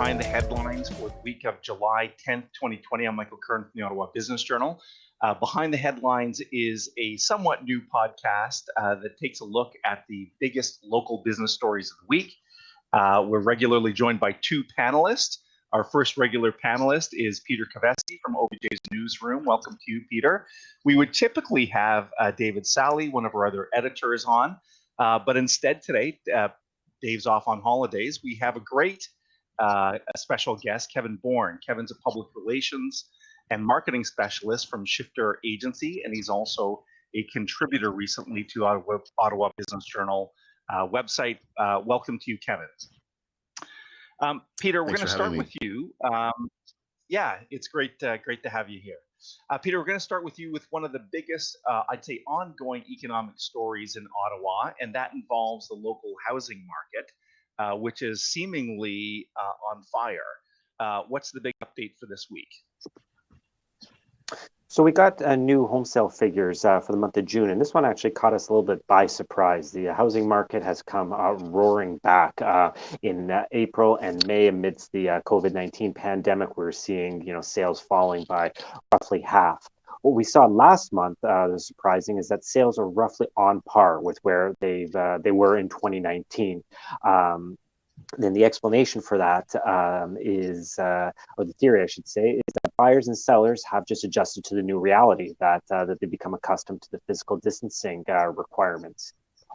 Behind the Headlines for the week of July 10th, 2020. I'm Michael Kern from the Ottawa Business Journal. Behind the Headlines is a somewhat new podcast that takes a look at the biggest local business stories of the week. We're regularly joined by two panelists. Our first regular panelist is Peter Kavesi from OBJ's Newsroom. Welcome to you, Peter. We would typically have David Sally, one of our other editors, on, but instead today, Dave's off on holidays. We have a great a special guest, Kevin Bourne. Kevin's a public relations and marketing specialist from Shifter Agency, and he's also a contributor recently to Ottawa Business Journal website. Welcome to you, Kevin. Peter, we're going to start with you. Yeah, it's great to have you here. Peter, we're going to start with you with one of the biggest, I'd say, ongoing economic stories in Ottawa, and that involves the local housing market, which is seemingly on fire. What's the big update for this week? So we got new home sale figures for the month of June, and this one actually caught us a little bit by surprise. The housing market has come roaring back in April and May amidst the COVID-19 pandemic. We're seeing, sales falling by roughly half. What we saw last month, that's surprising, is that sales are roughly on par with where they were in 2019. Then the explanation for that or the theory, I should say, is that buyers and sellers have just adjusted to the new reality that they become accustomed to the physical distancing requirements.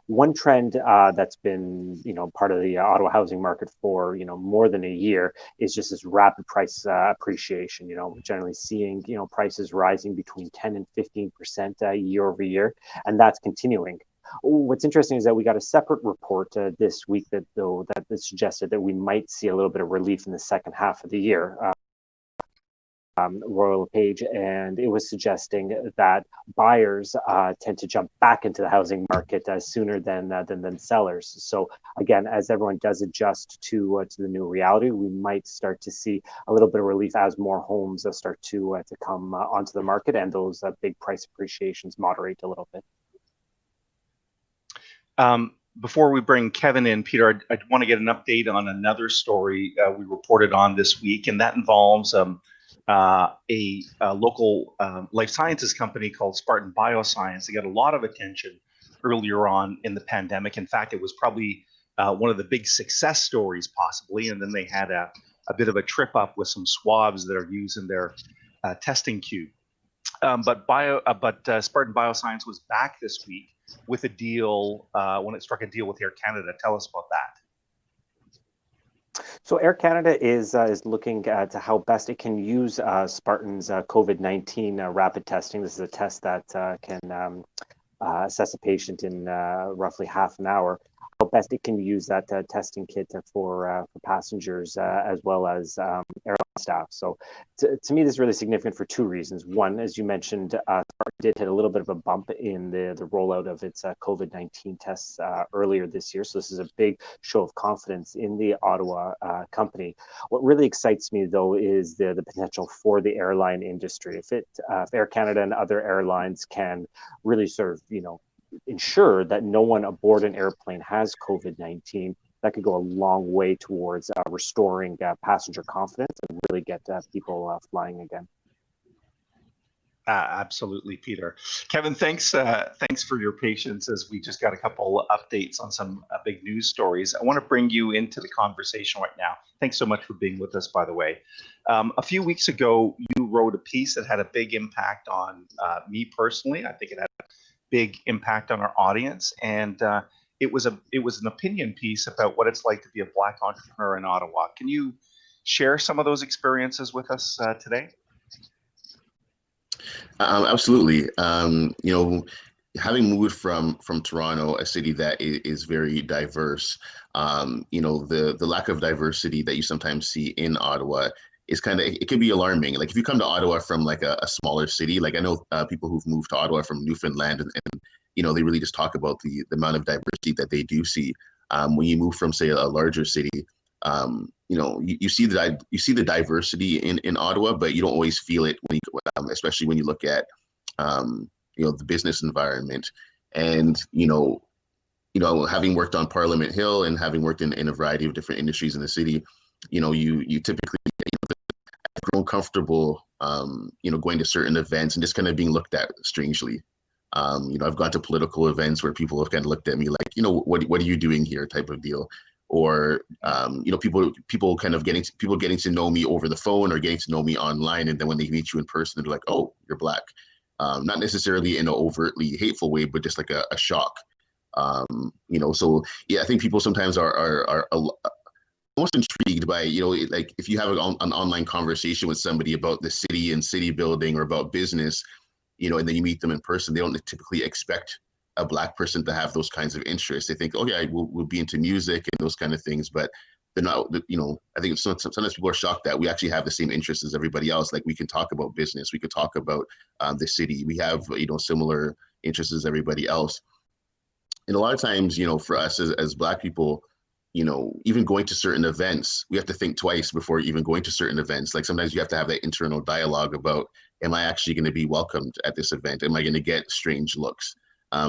One trend that's been, part of the Ottawa housing market for, more than a year is just this rapid price appreciation. We're generally seeing, prices rising between 10 and 15% year over year, and that's continuing. What's interesting is that we got a separate report this week that suggested that we might see a little bit of relief in the second half of the year. Royal LePage, and it was suggesting that buyers tend to jump back into the housing market sooner than sellers. So again, as everyone does adjust to the new reality, we might start to see a little bit of relief as more homes start to come onto the market, and those big price appreciations moderate a little bit. Before we bring Kevin in, Peter, I want to get an update on another story we reported on this week, and that involves a local life sciences company called Spartan Bioscience. They got a lot of attention earlier on in the pandemic. In fact, it was probably one of the big success stories possibly, and then they had a bit of a trip up with some swabs that are used in their testing queue. But Spartan Bioscience was back this week with a deal when it struck a deal with Air Canada. Tell us about that. So Air Canada is looking at how best it can use Spartan's COVID-19 rapid testing. This is a test that can assess a patient in roughly half an hour. How best it can use that testing kit for passengers as well as airline staff. So to me, this is really significant for two reasons. One, as you mentioned, Spartan did hit a little bit of a bump in the rollout of its COVID-19 tests earlier this year. So this is a big show of confidence in the Ottawa company. What really excites me, though, is the potential for the airline industry. If Air Canada and other airlines can really sort of, ensure that no one aboard an airplane has COVID-19, that could go a long way towards restoring passenger confidence and really get people flying again. Absolutely, Peter. Kevin, thanks for your patience as we just got a couple updates on some big news stories. I want to bring you into the conversation right now. Thanks so much for being with us, by the way. A few weeks ago, you wrote a piece that had a big impact on me personally. I think it had a big impact on our audience, and it was an opinion piece about what it's like to be a Black entrepreneur in Ottawa. Can you share some of those experiences with us today? Absolutely. Having moved from Toronto, a city that is very diverse, the lack of diversity that you sometimes see in Ottawa is it can be alarming. Like if you come to Ottawa from like a smaller city, like I know people who've moved to Ottawa from Newfoundland, and they really just talk about the amount of diversity that they do see. When you move from, say, a larger city, you see the diversity in Ottawa, but you don't always feel it especially when you look at the business environment. And having worked on Parliament Hill and having worked in a variety of different industries in the city, you typically grow comfortable, going to certain events and just kind of being looked at strangely. I've gone to political events where people have kind of looked at me like, what are you doing here, type of deal. Or people getting to know me over the phone or getting to know me online, and then when they meet you in person, they're like, oh, you're Black. Not necessarily in an overtly hateful way, but just like a shock. So yeah, I think people sometimes are almost intrigued by, like if you have an online conversation with somebody about the city and city building or about business, and then you meet them in person, they don't typically expect a Black person to have those kinds of interests. They think, okay, we'll be into music and those kind of things, but they're not, I think sometimes people are shocked that we actually have the same interests as everybody else. Like we can talk about business, we could talk about the city. We have, similar interests as everybody else. And a lot of times, for us as Black people, even going to certain events, we have to think twice before even going to certain events. Like sometimes you have to have that internal dialogue about, am I actually going to be welcomed at this event? Am I going to get strange looks?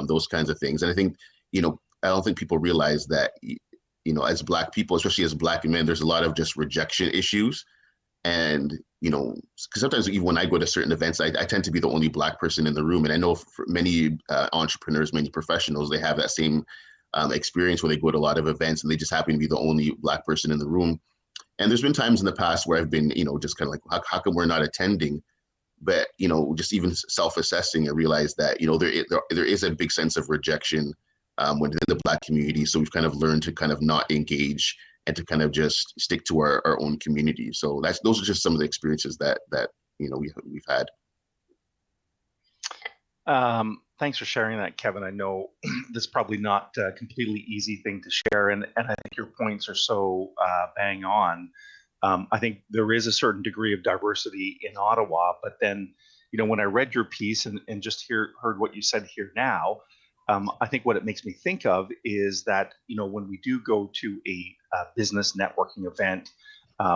Those kinds of things. And I think, I don't think people realize that, as Black people, especially as Black men, there's a lot of just rejection issues. And, because sometimes even when I go to certain events, I tend to be the only Black person in the room. And I know for many entrepreneurs, many professionals, they have that same experience when they go to a lot of events and they just happen to be the only Black person in the room. And there's been times in the past where I've been, just kind of like, how come we're not attending? But, just even self-assessing, I realized that, there is a big sense of rejection within the Black community. So we've kind of learned to kind of not engage and to kind of just stick to our own community. So those are just some of the experiences that we've had. Thanks for sharing that, Kevin. I know this is probably not a completely easy thing to share, and I think your points are so bang on. I think there is a certain degree of diversity in Ottawa, but then, when I read your piece and just heard what you said here now, I think what it makes me think of is that, when we do go to a business networking event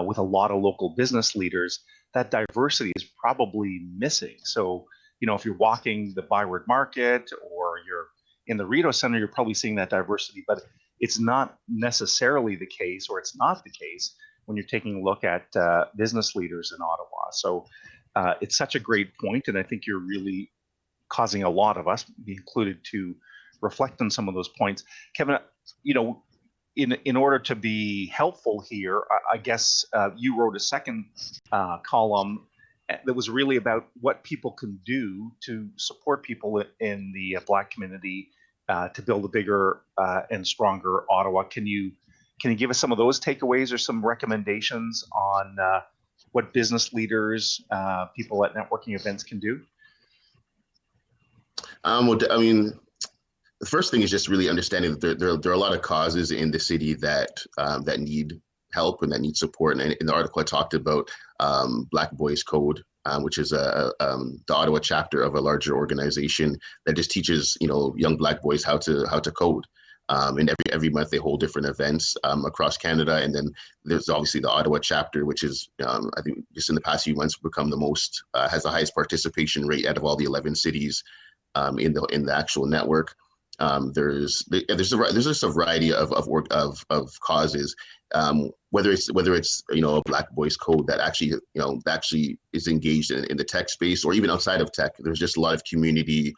with a lot of local business leaders, that diversity is probably missing. So, if you're walking the Byward Market or you're in the Rideau Center, you're probably seeing that diversity, but it's not necessarily the case, or it's not the case when you're taking a look at business leaders in Ottawa. So it's such a great point, and I think you're really causing a lot of us, me included, to reflect on some of those points. Kevin, in order to be helpful here, I guess you wrote a second column that was really about what people can do to support people in the Black community to build a bigger and stronger Ottawa. Can you give us some of those takeaways or some recommendations on what business leaders, people at networking events can do? The first thing is just really understanding that there are a lot of causes in the city that need help and that need support. And in the article, I talked about Black Boys Code, which is the Ottawa chapter of a larger organization that just teaches young Black boys how to code. And every month they hold different events across Canada. And then there's obviously the Ottawa chapter, which is I think just in the past few months become the most has the highest participation rate out of all the 11 cities in the actual network. There's just a variety of causes, whether it's a Black Boys Code that actually is engaged in the tech space, or even outside of tech. There's just a lot of community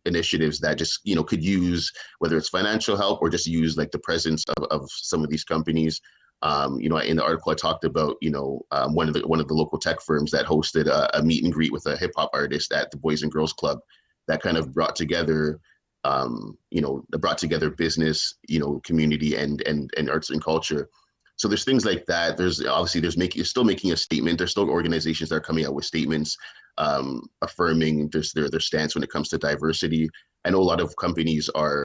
initiatives that just could use, whether it's financial help or just use like the presence of some of these companies. In the article I talked about one of the local tech firms that hosted a meet and greet with a hip hop artist at the Boys and Girls Club that kind of brought together business, community and arts and culture. So there's things like that. There's still making a statement. There's still organizations that are coming out with statements affirming their stance when it comes to diversity. I know a lot of companies are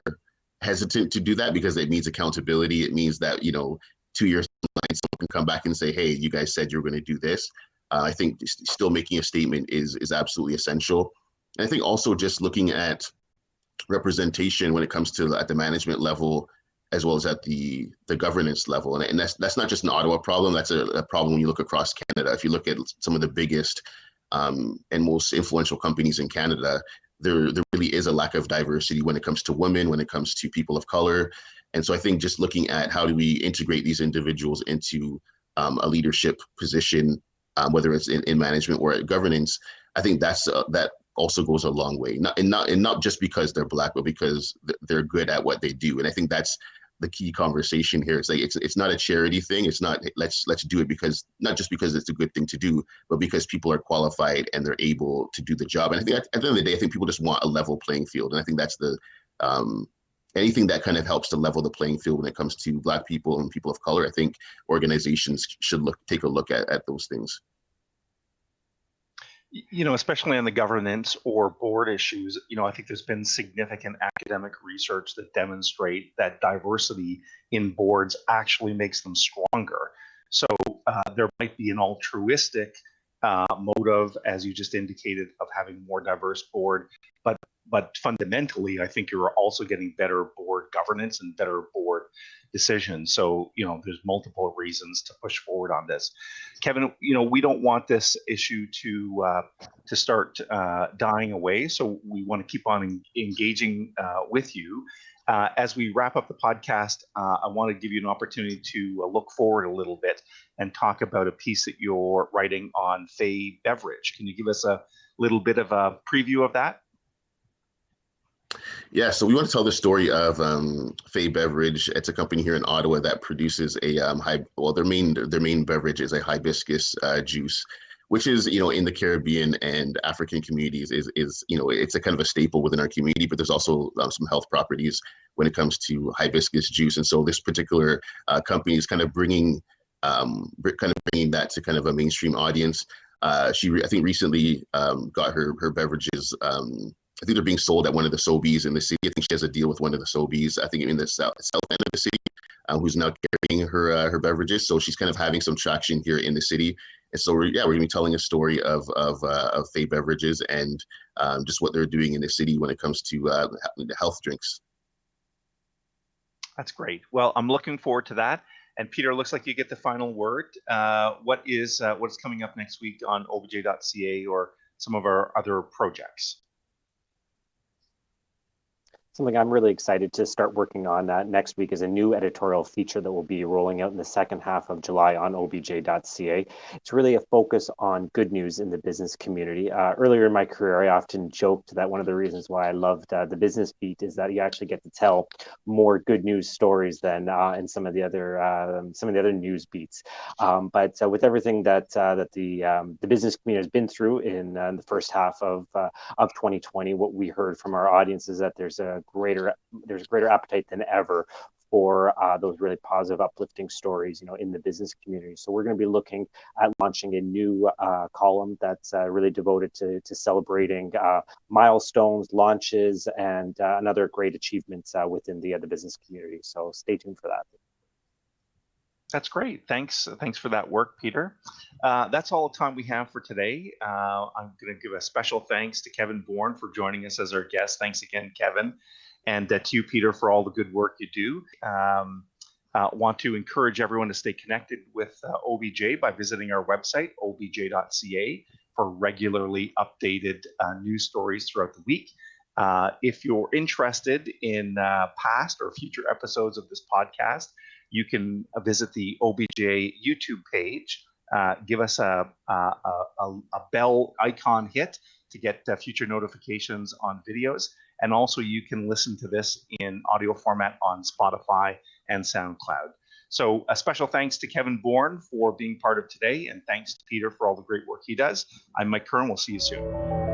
hesitant to do that because it means accountability. It means that 2 years down, someone can come back and say, "Hey, you guys said you were going to do this." I think still making a statement is absolutely essential. And I think also just looking at representation when it comes to at the management level as well as at the governance level. And that's not just an Ottawa problem. That's a problem when you look across Canada. If you look at some of the biggest and most influential companies in Canada, there really is a lack of diversity when it comes to women, when it comes to people of color. And so I think just looking at how do we integrate these individuals into a leadership position, whether it's in management or governance, I think that also goes a long way. Not just because they're Black, but because they're good at what they do. And I think that's the key conversation here. It's like it's not a charity thing. It's not let's do it because not just because it's a good thing to do, but because people are qualified and they're able to do the job. And I think at the end of the day, I think people just want a level playing field. And I think that's the anything that kind of helps to level the playing field when it comes to Black people and people of color. I think organizations should take a look at those things. Especially on the governance or board issues, I think there's been significant academic research that demonstrate that diversity in boards actually makes them stronger. So there might be an altruistic motive, as you just indicated, of having more diverse board, but fundamentally, I think you're also getting better board governance and better board decisions. So, there's multiple reasons to push forward on this. Kevin, we don't want this issue to start dying away. So we want to keep on engaging with you. As we wrap up the podcast, I want to give you an opportunity to look forward a little bit and talk about a piece that you're writing on Beverage. Can you give us a little bit of a preview of that? Yeah, so we want to tell the story of Beverage. It's a company here in Ottawa that produces a their main beverage is a hibiscus juice, which is in the Caribbean and African communities is it's a kind of a staple within our community. But there's also some health properties when it comes to hibiscus juice, and so this particular company is kind of bringing that to kind of a mainstream audience. I think recently got her beverages. I think they're being sold at one of the Sobeys in the city. I think she has a deal with one of the Sobeys, I think in the south end of the city, who's now carrying her beverages. So she's kind of having some traction here in the city. And so we're going to be telling a story of Beverages and just what they're doing in the city when it comes to health drinks. That's great. Well, I'm looking forward to that. And Peter, looks like you get the final word. What is coming up next week on obj.ca or some of our other projects? Something I'm really excited to start working on next week is a new editorial feature that will be rolling out in the second half of July on obj.ca. It's really a focus on good news in the business community. Earlier in my career, I often joked that one of the reasons why I loved the business beat is that you actually get to tell more good news stories than in some of the other news beats. But with everything that the business community has been through in the first half of 2020, what we heard from our audience is that there's a greater appetite than ever for those really positive, uplifting stories, in the business community. So we're going to be looking at launching a new column that's really devoted to celebrating milestones, launches, and another great achievements within the business community. So stay tuned for that. That's great. Thanks for that work, Peter. That's all the time we have for today. I'm going to give a special thanks to Kevin Bourne for joining us as our guest. Thanks again, Kevin. And to you, Peter, for all the good work you do. Want to encourage everyone to stay connected with OBJ by visiting our website, obj.ca, for regularly updated news stories throughout the week. If you're interested in past or future episodes of this podcast, you can visit the OBJ YouTube page. Give us a bell icon hit to get future notifications on videos. And also you can listen to this in audio format on Spotify and SoundCloud. So a special thanks to Kevin Bourne for being part of today. And thanks to Peter for all the great work he does. I'm Mike Kern. We'll see you soon.